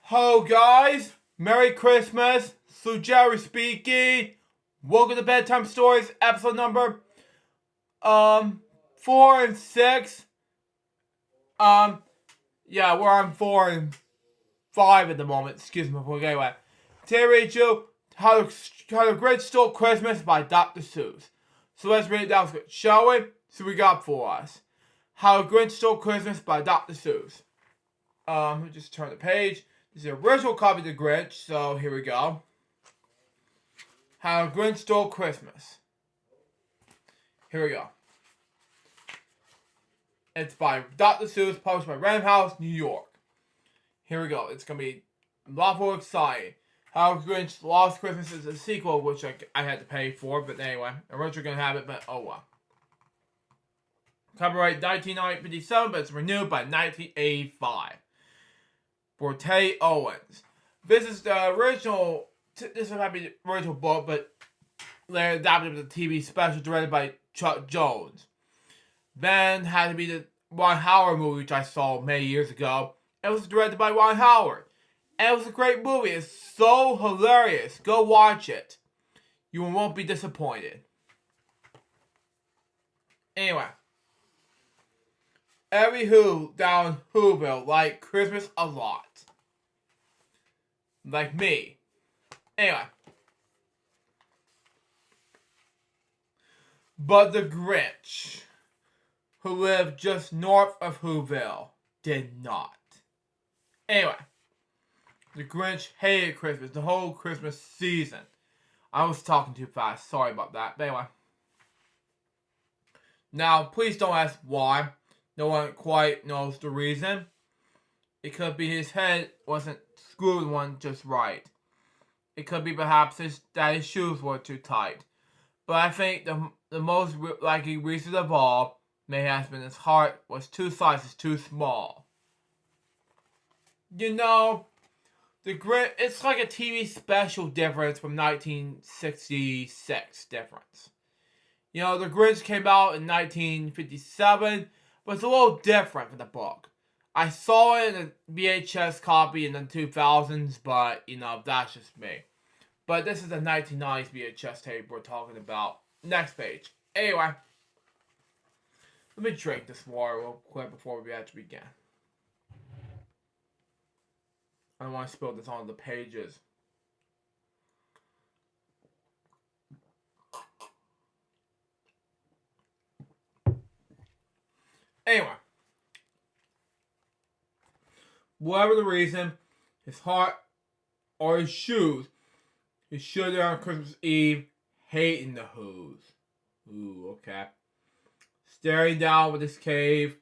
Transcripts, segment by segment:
Hello guys, Merry Christmas, Sue Jerry speaking. Welcome to Bedtime Stories, episode number 4 and 6. Yeah, we're on 4 and 5 at the moment. Excuse me. Anyway, today I read you How the Grinch Stole Christmas by Dr. Seuss. So let's read it down, shall we? So we got for us How the Grinch Stole Christmas by Dr. Seuss. Let me just turn the page. This is the original copy of the Grinch, so here we go. How the Grinch Stole Christmas. Here we go. It's by Dr. Seuss, published by Random House, New York. Here we go. It's going to be a lot more exciting. How the Grinch Lost Christmas is a sequel, which I had to pay for, but anyway. Originally going to have it, but oh well. Copyright 1957, but it's renewed by 1985. Forte Owens. This is the original. This would have been the original book, but they adapted it to the TV special directed by Chuck Jones. Then had to be the Ron Howard movie, which I saw many years ago. It was directed by Ron Howard. And it was a great movie. It's so hilarious. Go watch it. You won't be disappointed. Anyway. Every Who down Whoville like Christmas a lot. Like me. Anyway. But the Grinch, who lived just north of Whoville, did not. Anyway. The Grinch hated Christmas the whole Christmas season. I was talking too fast. Sorry about that. But anyway. Now, please don't ask why. No one quite knows the reason. It could be his head wasn't screwed one just right. It could be perhaps that his shoes were too tight. But I think the most likely reason of all may have been his heart was 2 sizes too small. You know, the Grinch, it's like a TV special difference from 1966 difference. You know, the Grinch came out in 1957. But it's a little different from the book. I saw it in a VHS copy in the 2000s, but, you know, that's just me. But this is the 1990s VHS tape we're talking about. Next page. Anyway. Let me drink this water real quick before we actually begin. I don't want to spill this on the pages. Anyway, whatever the reason, his heart or his shoes, he stood there on Christmas Eve, hating the Who's. Ooh, okay. Staring down with his cave,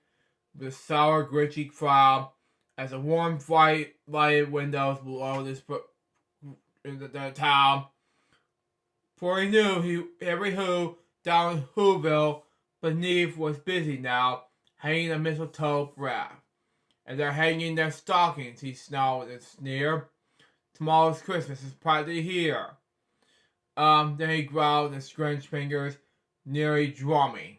with a sour, grinchy frown, as the warm, bright, lighted windows below this in the town. For he knew every Who down in Whoville beneath was busy now, hanging a mistletoe wreath. And they're hanging their stockings, he snarled with a sneer. Tomorrow's Christmas is practically here. Then he growled and scrunched fingers, nearly drumming.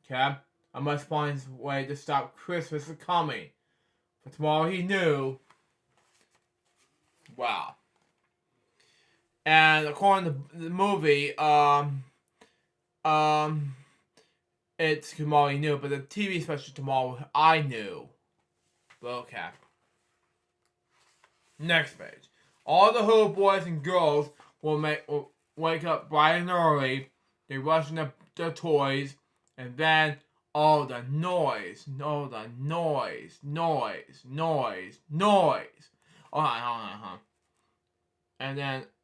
Okay? I must find a way to stop Christmas from coming. For tomorrow he knew. Wow. And according to the movie, it's tomorrow he knew, but the TV special tomorrow I knew. But okay. Next page. All the Who boys and girls will wake up bright and early. They rush into their toys, and then all the noise. And then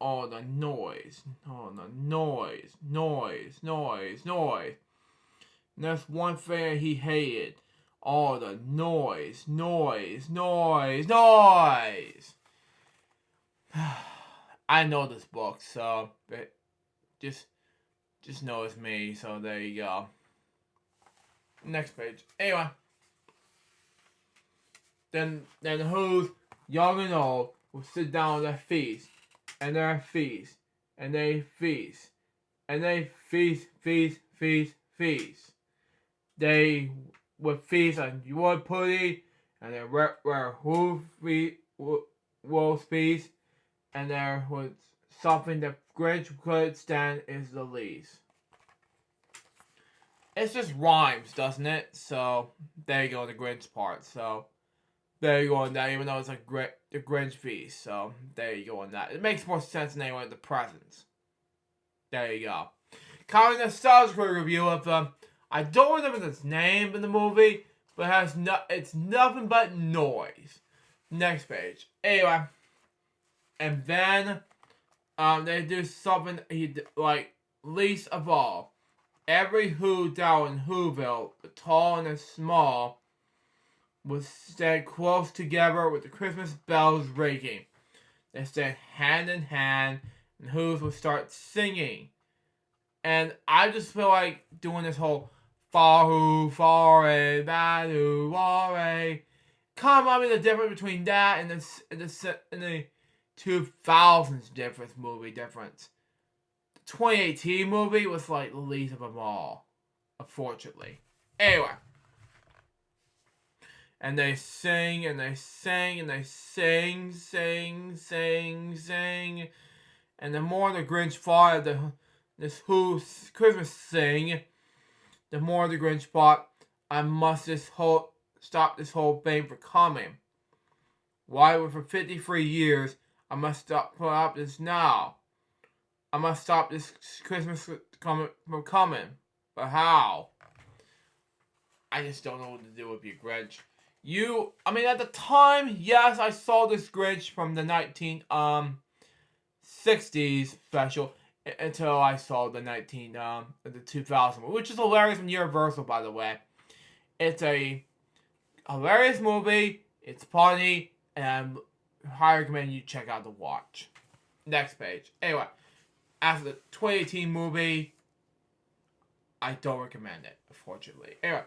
all the noise. And that's one thing he hated. All the noise. I know this book, so but just know it's me, so there you go. Next page. Anyway. Then the Who's, young and old, will sit down at their feast. And their feast. And they feast. And they feast. They would feast on wood pudding, and they wear roast beef, and there was something that Grinch could stand is the least. It just rhymes, doesn't it? So there you go, the Grinch part. So there you go on that, even though it's like the Grinch feast. So there you go on that. It makes more sense than anyway with the presents. There you go. Kind of nostalgic review of I don't remember its name in the movie, but it's nothing but noise. Next page. Anyway, and then they do something like least of all. Every Who down in Whoville, the tall and the small, would stand close together with the Christmas bells ringing. They stand hand in hand, and Who's would start singing. And I just feel like doing this whole far who, far a, bad who, far. Come on, the difference between that and the 2000s movie difference. The 2018 movie was like the least of them all, unfortunately. Anyway. And they sing, and they sing, and they sing. And the more the Grinch fought this Who's Christmas sing, the more the Grinch thought, I must stop this whole thing from coming. Why, for 53 years, I must stop this now. I must stop this Christmas from coming. But how? I just don't know what to do with you, Grinch. At the time, yes, I saw this Grinch from the 1960s special until I saw the 2000, which is hilarious and Universal, by the way. It's a hilarious movie. It's funny, and I highly recommend you check out the watch. Next page. Anyway, after the 2018 movie, I don't recommend it, unfortunately. Anyway,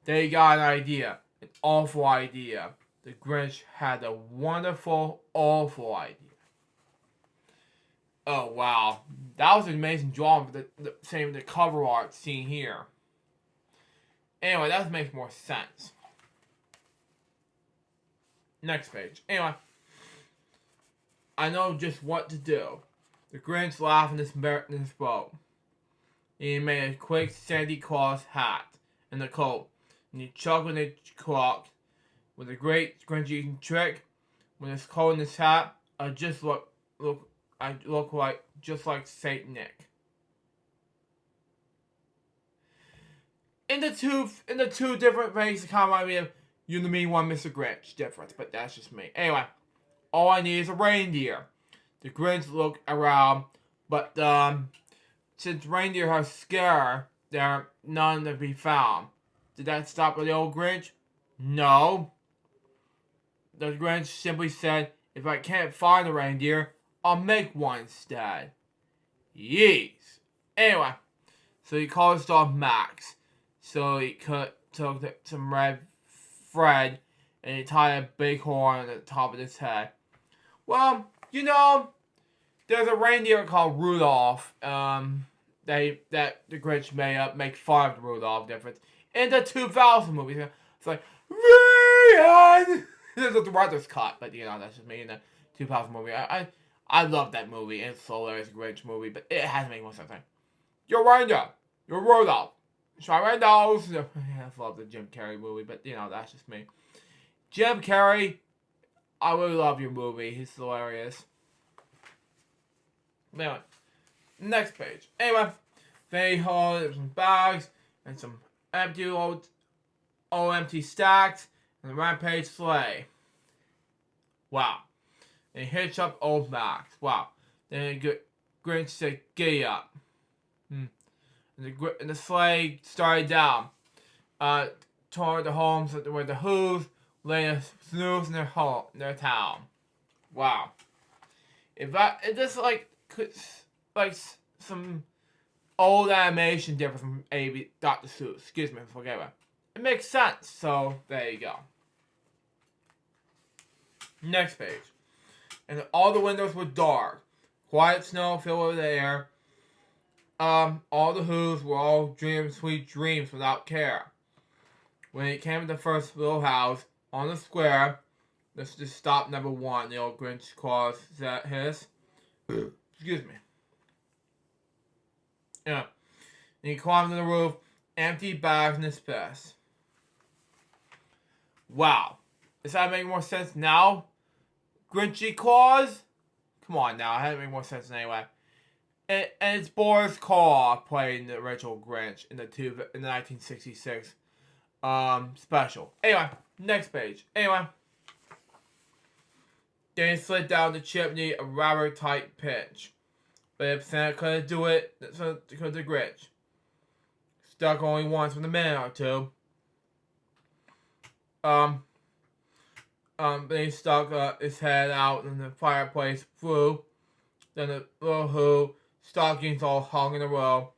they got an idea. An awful idea. The Grinch had a wonderful, awful idea. Oh, wow. That was an amazing drawing for the cover art seen here. Anyway, that makes more sense. Next page. Anyway, I know just what to do. The Grinch laughed in this boat. He made a quick Santa Claus hat and a coat. And he chuckled in the clock with a great Grinchy trick. When it's cold in his hat, I look like Saint Nick. In the two different ways to kind of remind me of You and Me One Mr. Grinch difference, but that's just me. Anyway, all I need is a reindeer. The Grinch looked around, but since reindeer are scared, there are none to be found. Did that stop the old Grinch? No. The Grinch simply said, if I can't find a reindeer, I'll make one instead. Yeez. Anyway, so he called his dog Max. So he took some red thread and he tied a big horn on the top of his head. Well, there's a reindeer called Rudolph. That the Grinch make fun of the Rudolph difference. In the 2000 movies, it's like, Ryan! This is the director's cut, but that's just me in the 2000 movie. I love that movie. It's hilarious Grinch movie, but it has to make more sense. Like, you're reindeer. You're Rudolph. Try my nose. I love the Jim Carrey movie, but that's just me. Jim Carrey, I really love your movie. He's hilarious. Anyway, next page. Anyway, they hold some bags and some empty stacks and the rampage sleigh. Wow. They hitch up old Max. Wow. Then Grinch said, giddy up. And the sleigh started down. Toward the homes where the Who's lay a snooze in their town. Wow. If this like some old animation different from Dr. Seuss. Excuse me, forget it. It makes sense, so there you go. Next page. And all the windows were dark. Quiet snow filled the air. All the Who's were all dreaming sweet dreams without care. When it came to the first little house on the square, Let's just stop number 1. The old Grinch claws that his. Excuse me. Yeah. And he climbed on the roof, empty bags in his vest. Wow. Does that make more sense now? Grinchy claws? Come on now, it had to make more sense anyway. And it's Boris Karloff playing the original Grinch in the 1966 special. Anyway, next page. Anyway, then he slid down the chimney a rather tight pitch. But if Santa couldn't do it, so could the Grinch. Stuck only once with a minute or two. Then he stuck his head out in the fireplace flew. Then the little who stockings all hung in a row.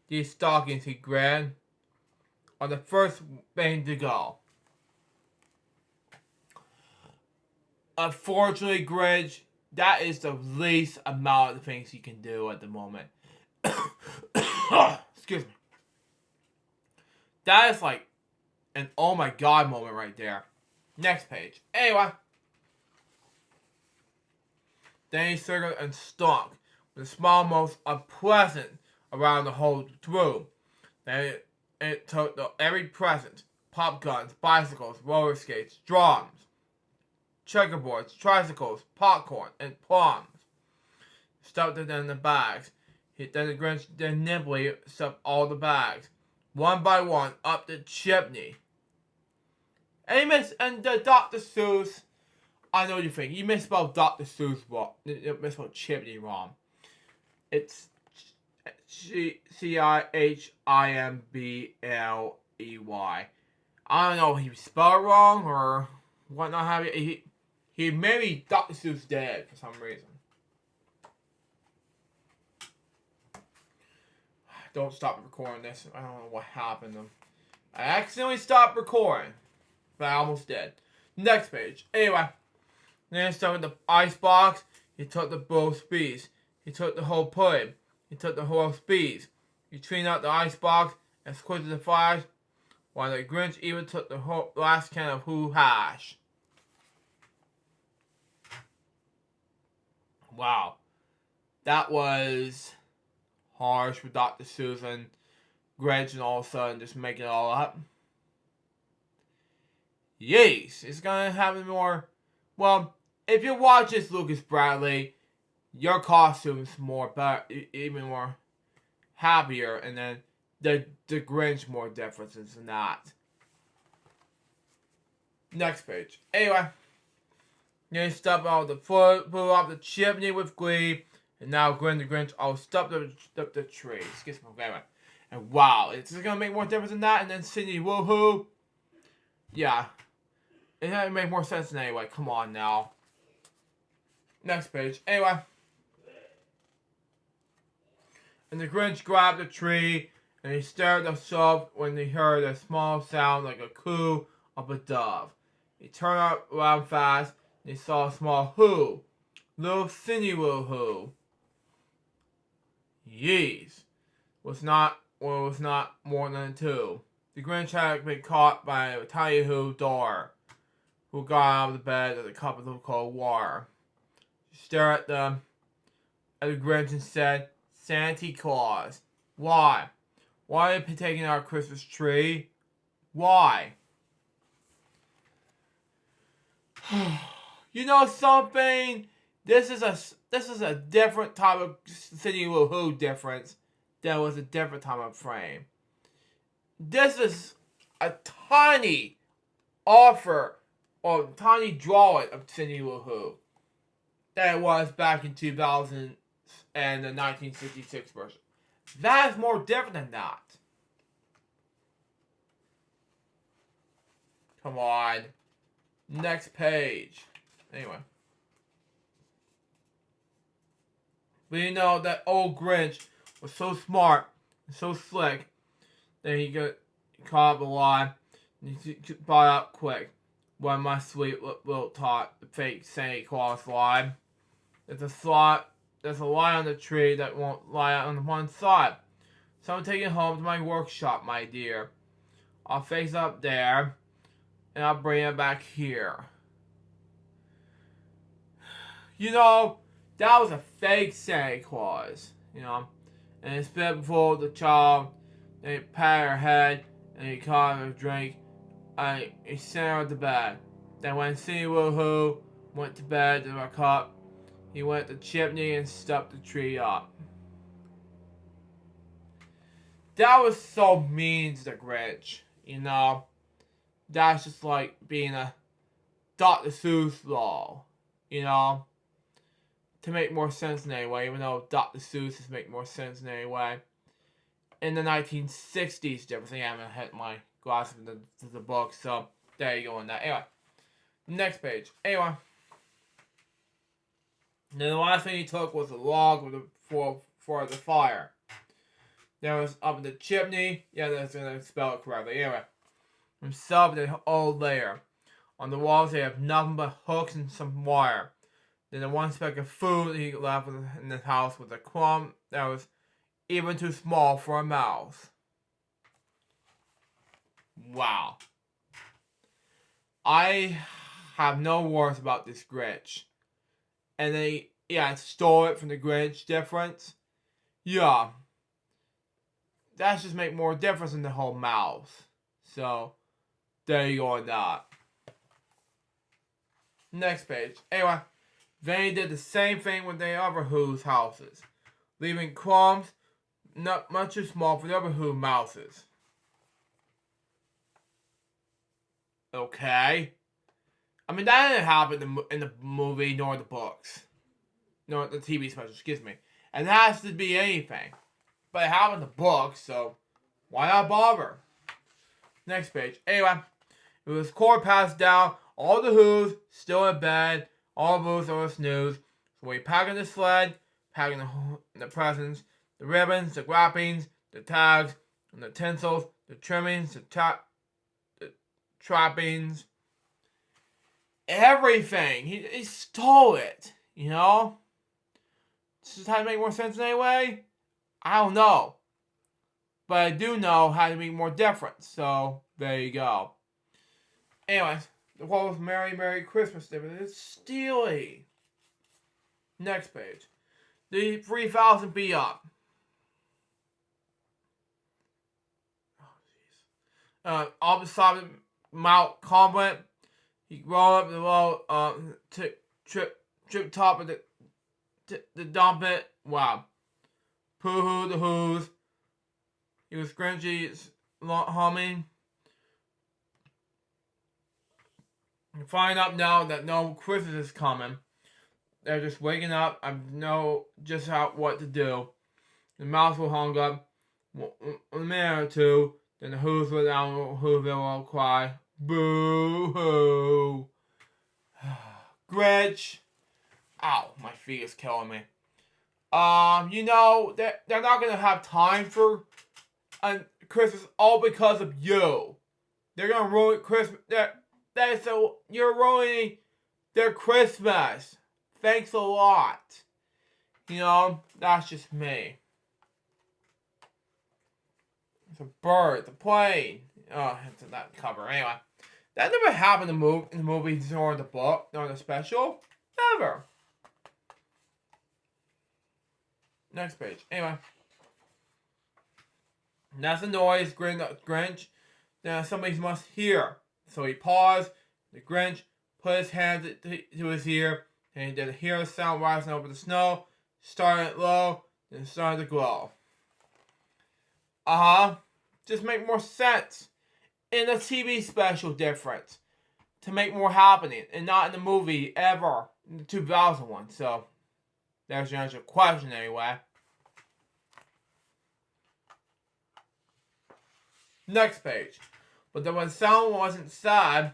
These stockings, he grinned, are the first thing to go. Unfortunately, Grinch, that is the least amount of things you can do at the moment. Excuse me. That is like an oh my god moment right there. Next page. Anyway. Then he circled and stunk with a smell most unpleasant around the whole room. Then it took every present. Pop guns, bicycles, roller skates, drums, checkerboards, tricycles, popcorn, and plums. Stuffed it in the bags. Then the Grinch nimbly stuffed all the bags, one by one, up the chimney. And the Dr. Seuss, I know what you think. You misspelled Dr. Seuss wrong. You misspelled chimney wrong. It's Chimbley. I don't know if he spelled it wrong or whatnot have you. He maybe Dr. Seuss dead for some reason. Don't stop recording this. I don't know what happened. I accidentally stopped recording. But I almost did. Next page. Anyway. Then he started the ice box. He took the both bees. He took the whole pudding. He took the whole bees. He cleaned out the ice box and squished the flies. While the Grinch even took the whole last can of Who hash. Wow. That was harsh with Dr. Seuss and Grinch and all of a sudden just making it all up. Yes, it's gonna happen more. Well, if you watch this, Lucas Bradley, your costume's more better, even more happier, and then the Grinch more differences than that. Next page. Anyway, then he stuffed out the foot, blew up the chimney with glee, and now Grin the Grinch all stuffed up the tree. Excuse me, anyway. And wow, it's gonna make more difference than that, and then Cindy woohoo. Yeah. It had to make more sense than anyway. Come on now. Next page. Anyway. And the Grinch grabbed the tree and he stared at himself when he heard a small sound like a coo of a dove. He turned around fast and he saw a small who. Little Cindy woohoo. Yeez. Was not more than two. The Grinch had been caught by a tiny who door. Who got out of the bed with a cup of cold water. She stared at the Grinch and said, Santa Claus, why? Why are you taking our Christmas tree? Why? You know something? This is a different type of Cindy Lou Who difference than was a different time of frame. This is a tiny offer or tiny drawing of Cindy Lou Who that it was back in 2000 and the 1966 version. That is more different than that. Come on. Next page. Anyway. But you know, that old Grinch was so smart and so slick that he got caught up a lie and he bought up quick. When my sweet little tot, the fake Santa Claus lie. There's a lie on the tree that won't lie on one side. So I'm taking it home to my workshop, my dear. I'll fix it up there, and I'll bring it back here. You know, that was a fake Santa Claus. And he spit before the child, and he pat her head, and he caught her a drink, and he sent her to bed. Then when Cindy Lou Who went to bed in her cup, he went to the chimney and stuck the tree up. That was so mean to the Grinch, That's just like being a Dr. Seuss law, To make more sense in any way, even though Dr. Seuss is make more sense in any way. In the 1960s, different. I haven't hit my glasses to the book, so there you go on that. Anyway, next page. Anyway, then the last thing he took was a log for the fire. There was up in the chimney. Yeah, that's gonna spell it correctly. Anyway, himself and the old layer. On the walls, they have nothing but hooks and some wire. Then the one speck of food he left in his house was a crumb that was even too small for a mouse. Wow. I have no words about this Grinch. And they, stole it from the Grinch difference. Yeah. That's just make more difference in the whole mouse. So, there you go on that. Next page. Anyway, then he did the same thing with the other Who's houses. Leaving crumbs not much too small for the other Who mouses. Okay. I mean, that didn't happen in the movie nor the books. Nor the TV special, excuse me. And it has to be anything. But it happened in the books, so why not bother? Next page. Anyway, it was cord passed down. All the Who's still in bed. All the Who's are a snooze. So we pack in the sled, packing the presents, the ribbons, the wrappings, the tags, and the tinsels, the trimmings, the trappings. Everything. He stole it, This is how to make more sense anyway? I don't know. But I do know how to make more difference. So, there you go. Anyways, the quote was Merry, Merry Christmas, David. It's steely. Next page. The 3,000 be up. All beside Mount Comblet. He rolled up the low, trip top of the dump it. Wow. Pooh the Who's. He was Grinchy's humming. You find out now that no Christmas is coming. They're just waking up. I know just what to do. The mouse will hung up a minute or two. Then the Who's will down. Whoville will cry. Boo hoo. Grinch. Ow, my feet is killing me. They're not gonna have time for Christmas all because of you. They're gonna ruin Christmas. You're ruining their Christmas. Thanks a lot. That's just me. It's a bird, the plane. Oh, it's that cover. Anyway, that never happened in the movies nor the book nor the special. Never. Next page. Anyway. That's the noise Grinch. Then somebody must hear. So he paused. The Grinch put his hand to his ear. And he did hear a sound rising over the snow. Started low. Then started to glow. Just make more sense. In the TV special difference. To make more happening. And not in the movie ever. In the 2001. So, there's your answer question anyway. Next page. But then when the sound wasn't sad,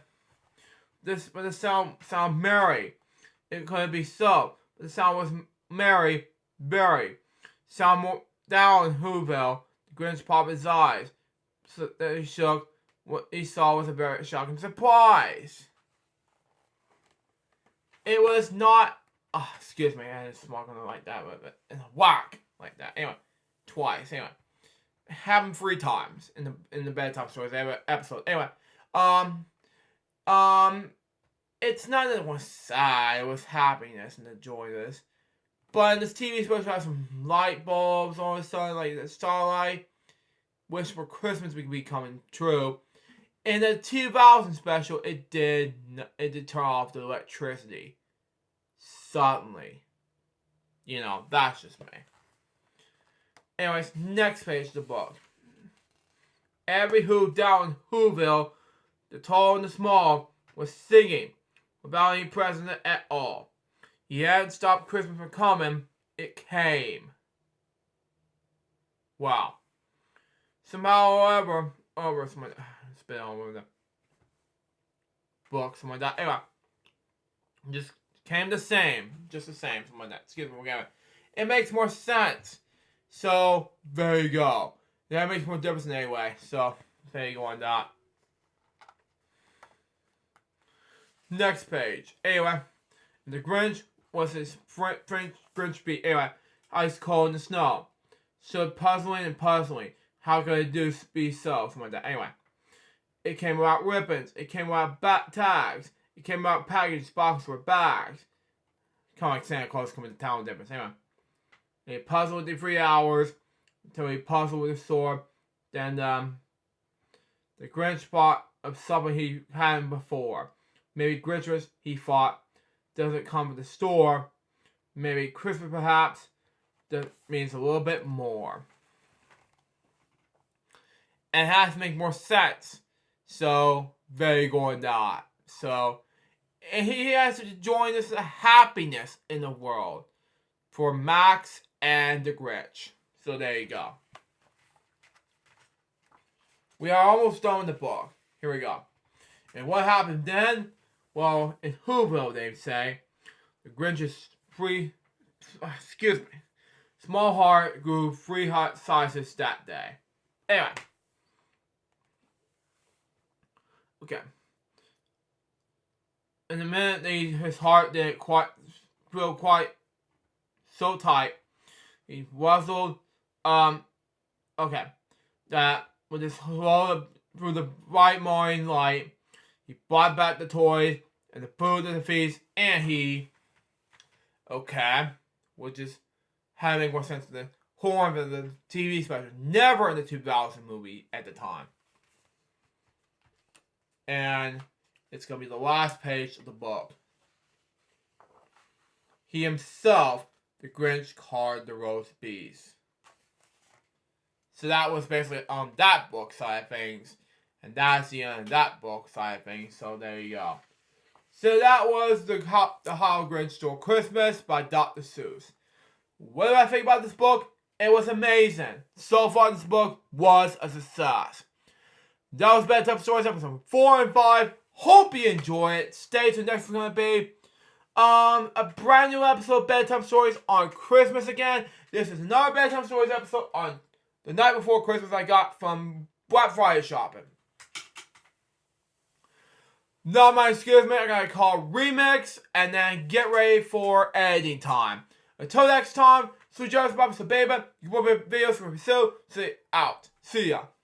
but the sound merry. It couldn't be so. But the sound was merry, berry. Sound more down in Whoville. The Grinch popped his eyes. So that he shook. What he saw was a very shocking surprise. It was not. Oh, excuse me, I didn't smoke on it like that, but whack like that. Anyway, twice. Anyway. Happened 3 times in the Bedtime stories episode. Anyway, it's not that it was sad, it was happiness and the joy of this. But in this TV special has some light bulbs all of a sudden, like the starlight, which for Christmas would be coming true. In the 2000 special, it did turn off the electricity. Suddenly. You know, that's just me. Anyways, next page of the book. Every Who down in Whoville, the tall and the small, was singing without any present at all. He hadn't stopped Christmas from coming. It came. Wow. Somehow, however, spit all over the book, something like that. Anyway, just came the same. Just the same, something like that. Excuse me, it makes more sense. So, there you go. That makes more difference in any way. So, there you go on that. Next page. Anyway, the Grinch was his Grinch beat. Anyway, ice cold in the snow. So puzzling and puzzling. How could it be so? Something like that. Anyway, it came without ribbons. It came without tags. It came without packaged boxes or bags. Kind of like Santa Claus coming to town with difference. Anyway, he puzzled the 3 hours until he puzzled with his sword. Then the Grinch thought of something he hadn't before. Maybe Grinchmas, he thought, doesn't come with the store. Maybe Christmas, perhaps, that means a little bit more. And it has to make more sense. So, there you go on that. So, and he has to join this happiness in the world for Max and the Grinch. So, there you go. We are almost done with the book. Here we go. And what happened then? Well, in Whoville, they say, the Grinch's small heart grew 3 hot sizes that day. Anyway. Okay. In a minute, his heart didn't feel quite so tight. He wuzzled, okay, that with his flow through the bright morning light, he brought back the toys and the food and the feast, and he, okay, which is how to make more sense of the horn of the TV special. Never in the 2000 movie at the time. And it's going to be the last page of the book. He himself, the Grinch, carved the roast bees. So that was basically on that book side of things. And that's the end of that book side of things. So there you go. So that was the How Grinch Stole Christmas by Dr. Seuss. What did I think about this book? It was amazing. So far this book was a success. That was Bedtime Stories episode 4 and 5. Hope you enjoy it. Stay tuned. Next is going to be a brand new episode of Bedtime Stories on Christmas again. This is another Bedtime Stories episode on the night before Christmas I got from Black Friday shopping. Now my excuse me, I gotta call remix and then get ready for editing time. Until next time, sweet Jones, Bobby, so baby, you will be videos from Brazil. See out. See ya.